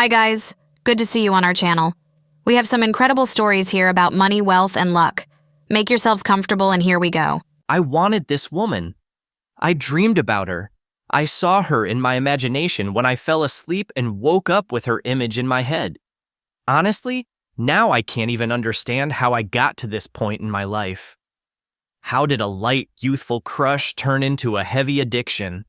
Hi guys, good to see you on our channel. We have some incredible stories here about money, wealth, and luck. Make yourselves comfortable and here we go. I wanted this woman. I dreamed about her. I saw her in my imagination when I fell asleep and woke up with her image in my head. Honestly, now I can't even understand how I got to this point in my life. How did a light, youthful crush turn into a heavy addiction?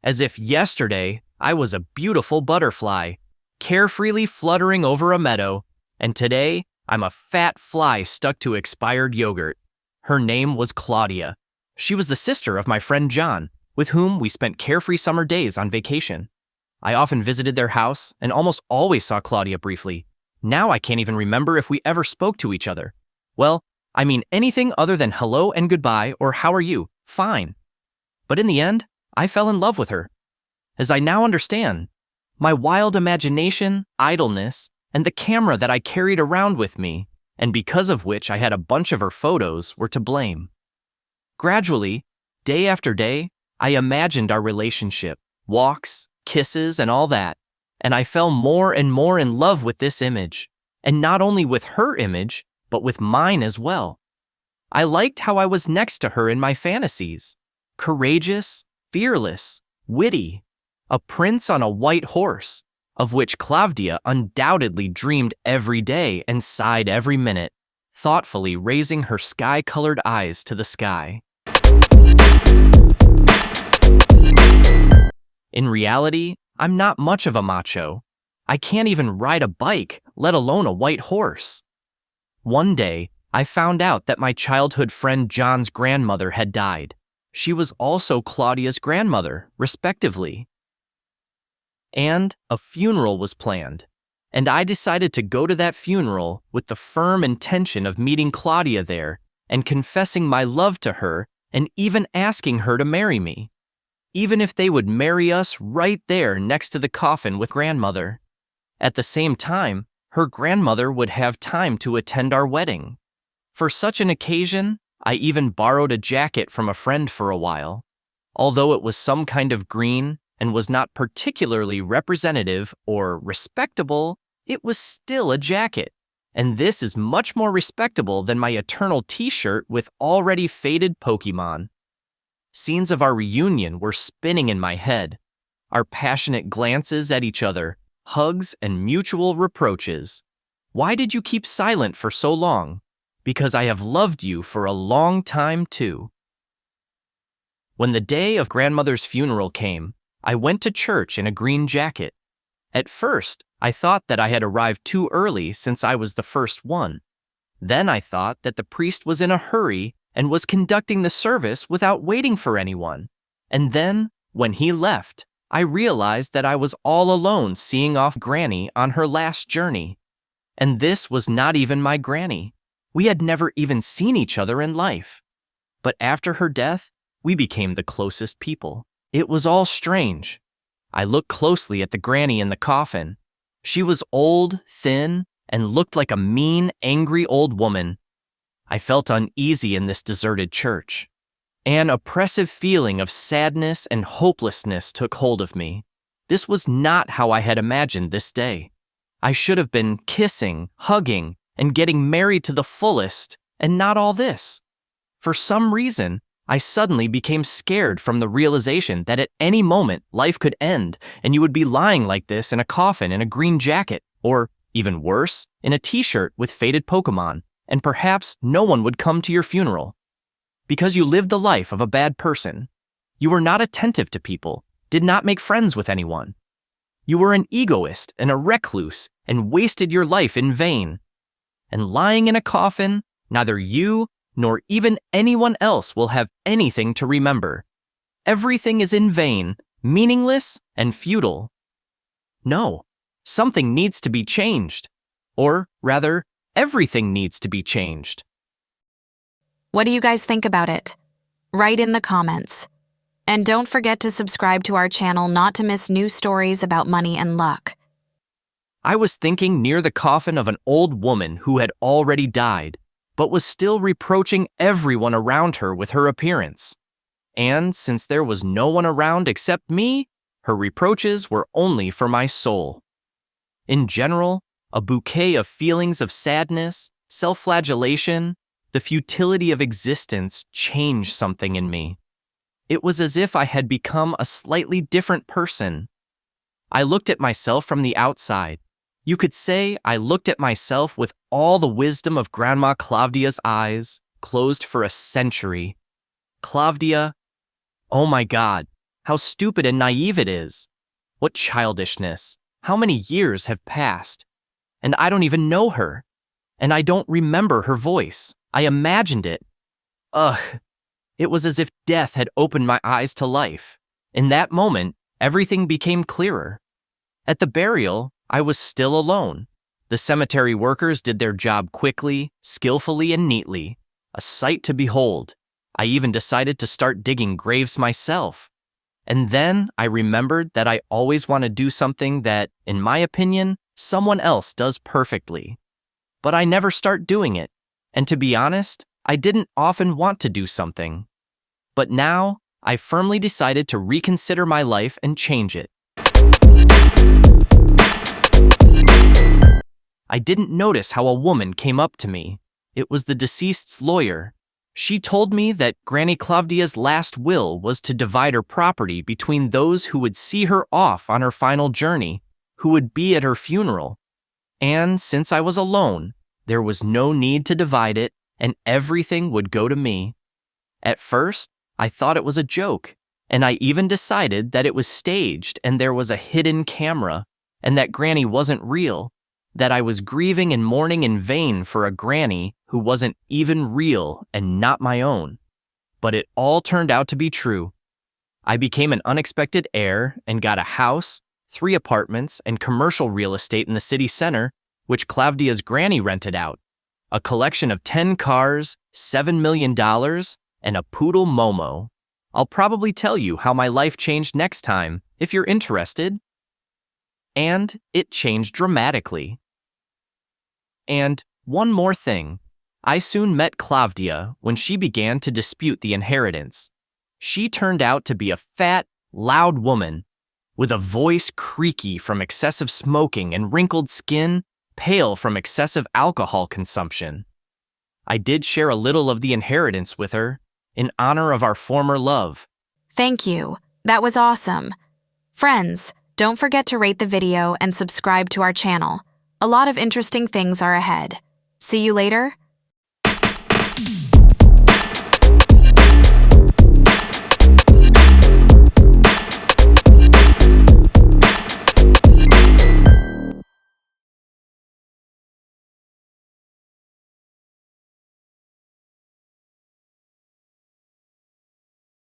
As if yesterday I was a beautiful butterfly, carefreely fluttering over a meadow, and today I'm a fat fly stuck to expired yogurt. Her name was Claudia. She was the sister of my friend John, with whom we spent carefree summer days on vacation. I often visited their house and almost always saw Claudia briefly. Now I can't even remember if we ever spoke to each other. Well, I mean anything other than hello and goodbye or how are you, fine. But in the end, I fell in love with her. As I now understand, my wild imagination, idleness, and the camera that I carried around with me, and because of which I had a bunch of her photos, were to blame. Gradually, day after day, I imagined our relationship, walks, kisses, and all that, and I fell more and more in love with this image, and not only with her image, but with mine as well. I liked how I was next to her in my fantasies, courageous, fearless, witty, a prince on a white horse, of which Claudia undoubtedly dreamed every day and sighed every minute, thoughtfully raising her sky-colored eyes to the sky. In reality, I'm not much of a macho. I can't even ride a bike, let alone a white horse. One day, I found out that my childhood friend John's grandmother had died. She was also Claudia's grandmother, respectively. And a funeral was planned, and I decided to go to that funeral with the firm intention of meeting Claudia there and confessing my love to her and even asking her to marry me, even if they would marry us right there next to the coffin with grandmother. At the same time, her grandmother would have time to attend our wedding. For such an occasion, I even borrowed a jacket from a friend for a while. Although it was some kind of green and was not particularly representative or respectable, it was still a jacket. And this is much more respectable than my eternal t-shirt with already faded Pokemon. Scenes of our reunion were spinning in my head. Our passionate glances at each other, hugs and mutual reproaches. Why did you keep silent for so long? Because I have loved you for a long time too. When the day of grandmother's funeral came, I went to church in a green jacket. At first, I thought that I had arrived too early since I was the first one. Then I thought that the priest was in a hurry and was conducting the service without waiting for anyone. And then, when he left, I realized that I was all alone seeing off Granny on her last journey. And this was not even my Granny. We had never even seen each other in life. But after her death, we became the closest people. It was all strange. I looked closely at the Granny in the coffin. She was old, thin, and looked like a mean, angry old woman. I felt uneasy in this deserted church. An oppressive feeling of sadness and hopelessness took hold of me. This was not how I had imagined this day. I should have been kissing, hugging, and getting married to the fullest, and not all this. For some reason, I suddenly became scared from the realization that at any moment life could end and you would be lying like this in a coffin in a green jacket, or, even worse, in a t-shirt with faded Pokemon, and perhaps no one would come to your funeral. Because you lived the life of a bad person. You were not attentive to people, did not make friends with anyone. You were an egoist and a recluse and wasted your life in vain. And lying in a coffin, neither you nor even anyone else will have anything to remember. Everything is in vain, meaningless, and futile. No, something needs to be changed. Or, rather, everything needs to be changed. What do you guys think about it? Write in the comments. And don't forget to subscribe to our channel not to miss new stories about money and luck. I was thinking near the coffin of an old woman who had already died, but was still reproaching everyone around her with her appearance. And since there was no one around except me, her reproaches were only for my soul. In general, a bouquet of feelings of sadness, self-flagellation, the futility of existence changed something in me. It was as if I had become a slightly different person. I looked at myself from the outside. You could say I looked at myself with all the wisdom of Grandma Claudia's eyes, closed for a century. Claudia, oh my God, how stupid and naive it is. What childishness. How many years have passed? And I don't even know her. And I don't remember her voice. I imagined it. Ugh. It was as if death had opened my eyes to life. In that moment, everything became clearer. At the burial, I was still alone. The cemetery workers did their job quickly, skillfully, and neatly. A sight to behold. I even decided to start digging graves myself. And then I remembered that I always want to do something that, in my opinion, someone else does perfectly. But I never start doing it. And to be honest, I didn't often want to do something. But now, I firmly decided to reconsider my life and change it. I didn't notice how a woman came up to me. It was the deceased's lawyer. She told me that Granny Claudia's last will was to divide her property between those who would see her off on her final journey, who would be at her funeral. And since I was alone, there was no need to divide it, and everything would go to me. At first, I thought it was a joke, and I even decided that it was staged and there was a hidden camera, and that Granny wasn't real, that I was grieving and mourning in vain for a Granny who wasn't even real and not my own. But it all turned out to be true. I became an unexpected heir and got a house, 3 apartments, and commercial real estate in the city center, which Claudia's Granny rented out, a collection of 10 cars, $7 million, and a poodle Momo. I'll probably tell you how my life changed next time, if you're interested. And it changed dramatically. And one more thing. I soon met Claudia when she began to dispute the inheritance. She turned out to be a fat, loud woman, with a voice creaky from excessive smoking and wrinkled skin, pale from excessive alcohol consumption. I did share a little of the inheritance with her, in honor of our former love. Thank you. That was awesome. Friends, don't forget to rate the video and subscribe to our channel. A lot of interesting things are ahead. See you later.